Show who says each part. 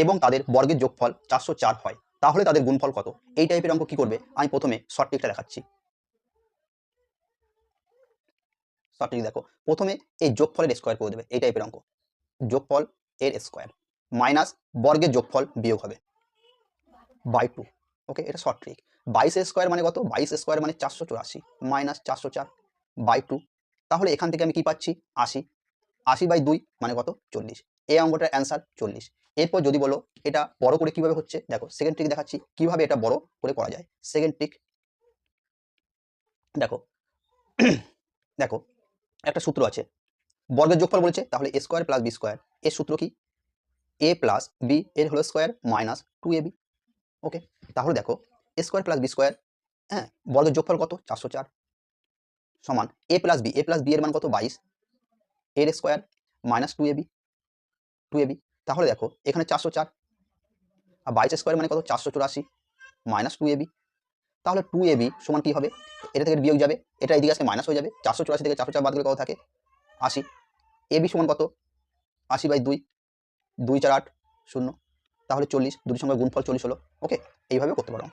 Speaker 1: এবং তাদের বর্গের যোগফল 404 হয়, তাহলে তাদের গুণফল কত? এই টাইপের অঙ্ক কি করবে? আমি প্রথমে শর্ট ট্রিকটা দেখাচ্ছি। শর্ট ট্রিক দেখো, প্রথমে এই যোগফলের স্কোয়ার করে দেবে, এই টাইপের অঙ্ক। যোগফল এর স্কোয়ার মাইনাস বর্গের যোগফল বিয়োগ হবে বাই 2। ওকে, এটা শর্ট ট্রিক। 22 স্কোয়ার মানে কত? 22 স্কোয়ার মানে 484 মাইনাস 404 বাই 2। তাহলে এখান থেকে আমি কি পাচ্ছি? 80। 80/2 মানে কত? 40। এই অঙ্কটার অ্যান্সার 40। এরপর যদি বলো এটা বড় করে কিভাবে হচ্ছে, দেখো সেকেন্ড ট্রিক দেখাচ্ছি কিভাবে এটা বড় করে করা যায়। সেকেন্ড ট্রিক দেখো দেখো একটা সূত্র আছে, বর্গের যোগফল বলেছে, তাহলে এ স্কোয়ার প্লাস বি স্কোয়ার। এর সূত্র কি? এ প্লাস বি এর হোল স্কোয়ার মাইনাস 2ab। ওকে, তাহলে দেখো এ স্কোয়ার প্লাস বি স্কোয়ার, হ্যাঁ, বর্গের যোগফল কত? 404 সমান এ প্লাস বি এর মান কত? 22 এর স্কোয়ার মাইনাস 2ab। তাহলে দেখো এখানে 404 আর 22 স্কোয়ার মানে কত? 484 মাইনাস 2ab। তাহলে 2ab সমান কি হবে? এটা থেকে বিয়োগ যাবে, এটা এদিকে আসলে মাইনাস হয়ে যাবে। 484 থেকে 404 বাদ গেলে কত থাকে? 80। ab সমান কত? 80/2, 2 4 8 0, তাহলে 40। দুটির সঙ্গে গুণফল 40 হলো। ওকে, এইভাবে করতে পারো।